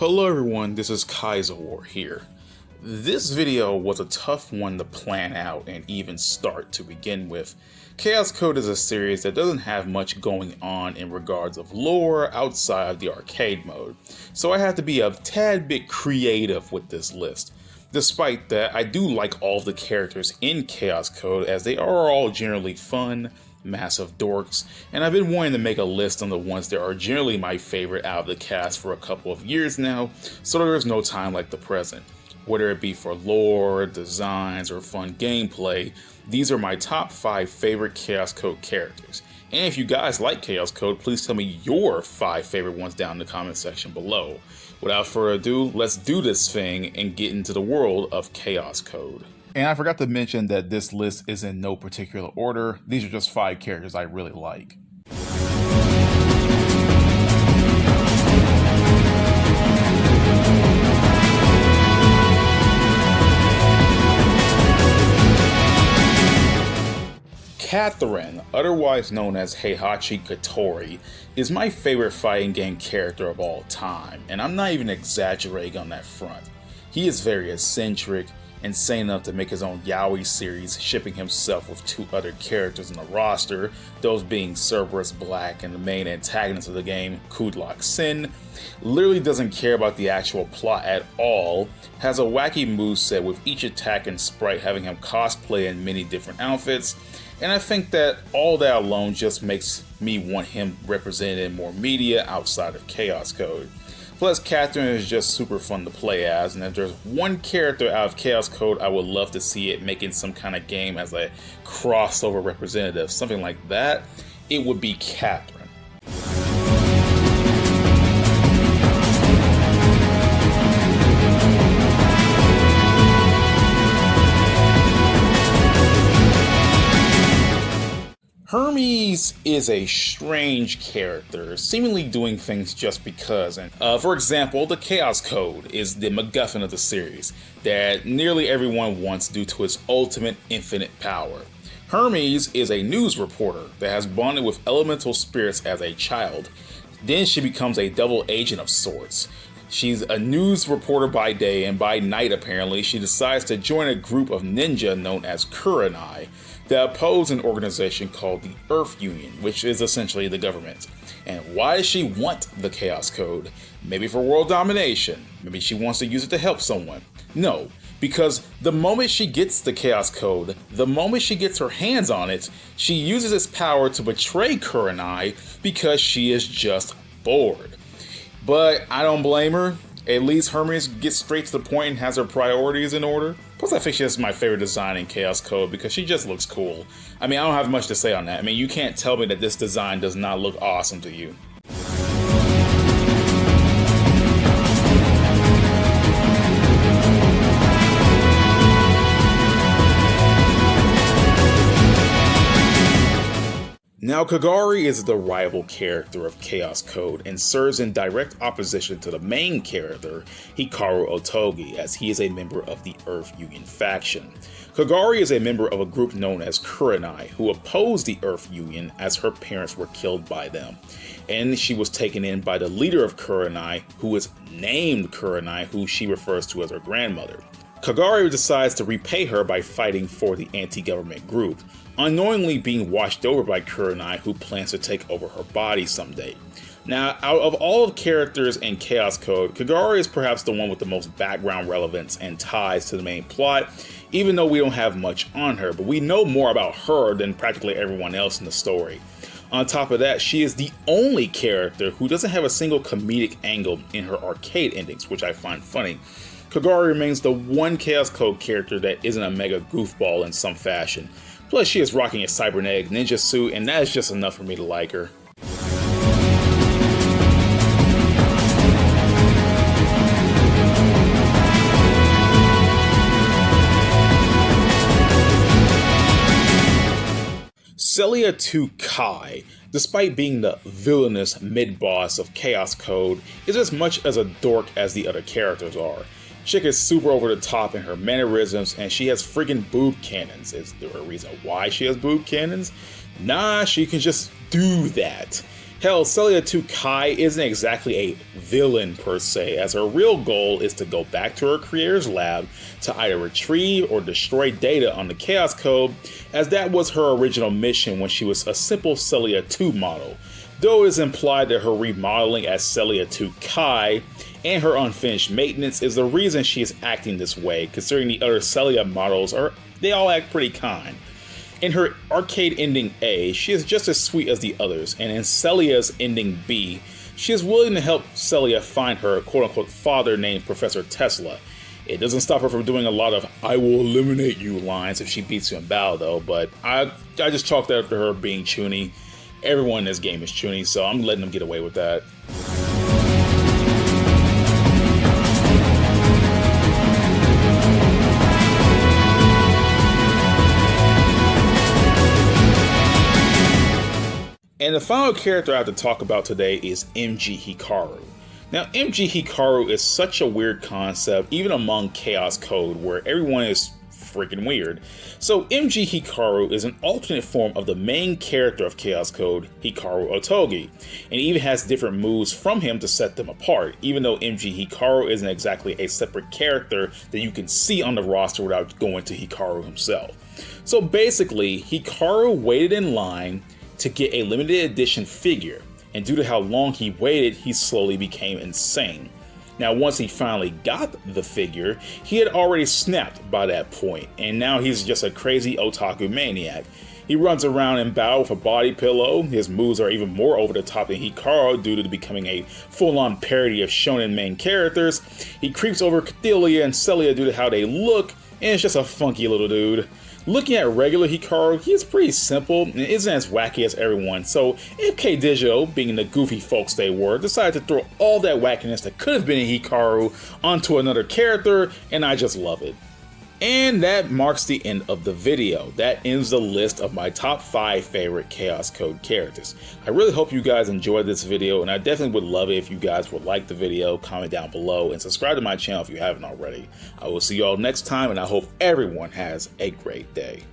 Hello everyone, this is Kaizouwar here. This video was a tough one to plan out and even start to begin with. Chaos Code is a series that doesn't have much going on in regards of lore outside of the arcade mode, so I had to be a tad bit creative with this list. Despite that, I do like all the characters in Chaos Code as they are all generally fun, massive dorks, and I've been wanting to make a list on the ones that are generally my favorite out of the cast for a couple of years now, so there's no time like the present. Whether it be for lore, designs, or fun gameplay, these are my top 5 favorite Chaos Code characters. And if you guys like Chaos Code, please tell me your 5 favorite ones down in the comment section below. Without further ado, let's do this thing and get into the world of Chaos Code. And I forgot to mention that this list is in no particular order. These are just 5 characters I really like. Katori, otherwise known as Heihachi Katori, is my favorite fighting game character of all time, and I'm not even exaggerating on that front. He is very eccentric, insane enough to make his own yaoi series, shipping himself with 2 other characters in the roster, those being Cerberus Black and the main antagonist of the game, Kudlok Sin. Literally doesn't care about the actual plot at all, has a wacky moveset with each attack and sprite having him cosplay in many different outfits, and I think that all that alone just makes me want him represented in more media outside of Chaos Code. Plus, Katori is just super fun to play as, and if there's one character out of Chaos Code I would love to see it making some kind of game as a crossover representative, something like that, it would be Katori. Hermes is a strange character, seemingly doing things just because. And for example, the Chaos Code is the MacGuffin of the series that nearly everyone wants due to its ultimate infinite power. Hermes is a news reporter that has bonded with elemental spirits as a child. Then she becomes a double agent of sorts. She's a news reporter by day, and by night apparently she decides to join a group of ninja known as Kurenai that oppose an organization called the Earth Union, which is essentially the government. And why does she want the Chaos Code? Maybe for world domination. Maybe she wants to use it to help someone. No, because the moment she gets the Chaos Code, the moment she gets her hands on it, she uses its power to betray Kurenai because she is just bored. But I don't blame her. At least Hermes gets straight to the point and has her priorities in order. Plus, I think she's my favorite design in Chaos Code because she just looks cool. I mean, I don't have much to say on that. I mean, you can't tell me that this design does not look awesome to you. Now, Kagari is the rival character of Chaos Code and serves in direct opposition to the main character, Hikaru Otogi, as he is a member of the Earth Union faction. Kagari is a member of a group known as Kurenai, who opposed the Earth Union as her parents were killed by them. And she was taken in by the leader of Kurenai, who is named Kurenai, who she refers to as her grandmother. Kagari decides to repay her by fighting for the anti-government group, unknowingly being washed over by Kurenai, who plans to take over her body someday. Now, out of all of characters in Chaos Code, Kagari is perhaps the one with the most background relevance and ties to the main plot, even though we don't have much on her, but we know more about her than practically everyone else in the story. On top of that, she is the only character who doesn't have a single comedic angle in her arcade endings, which I find funny. Kagari remains the one Chaos Code character that isn't a mega goofball in some fashion. Plus, she is rocking a cybernetic ninja suit, and that is just enough for me to like her. Celia 2 Kai, despite being the villainous mid-boss of Chaos Code, is as much as a dork as the other characters are. Chick is super over the top in her mannerisms, and she has friggin' boob cannons. Is there a reason why she has boob cannons? Nah, she can just do that. Hell, Celia 2 Kai isn't exactly a villain per se, as her real goal is to go back to her creator's lab to either retrieve or destroy data on the Chaos Code, as that was her original mission when she was a simple Celia 2 model. Though it is implied that her remodeling as Celia 2 Kai and her unfinished maintenance is the reason she is acting this way, considering the other Celia models they all act pretty kind. In her arcade ending A, she is just as sweet as the others, and in Celia's ending B, she is willing to help Celia find her quote-unquote father named Professor Tesla. It doesn't stop her from doing a lot of "I will eliminate you" lines if she beats you in battle though, but I just chalked that up to her being chuny. Everyone in this game is chuny, so I'm letting them get away with that. And the final character I have to talk about today is MG Hikaru. Now, MG Hikaru is such a weird concept, even among Chaos Code, where everyone is freaking weird. So MG Hikaru is an alternate form of the main character of Chaos Code, Hikaru Otogi, and even has different moves from him to set them apart, even though MG Hikaru isn't exactly a separate character that you can see on the roster without going to Hikaru himself. So basically, Hikaru waited in line to get a limited edition figure, and due to how long he waited, he slowly became insane. Now, once he finally got the figure, he had already snapped by that point, and now he's just a crazy otaku maniac. He runs around in battle with a body pillow. His moves are even more over the top than Hikaru due to becoming a full-on parody of shonen main characters. He creeps over Cordelia and Celia due to how they look, and it's just a funky little dude. Looking at regular Hikaru, he is pretty simple and isn't as wacky as everyone, so MK Digital, being the goofy folks they were, decided to throw all that wackiness that could have been in Hikaru onto another character, and I just love it. And that marks the end of the video. That ends the list of my top 5 favorite Chaos Code characters. I really hope you guys enjoyed this video, and I definitely would love it if you guys would like the video, comment down below, and subscribe to my channel if you haven't already. I will see you all next time, and I hope everyone has a great day.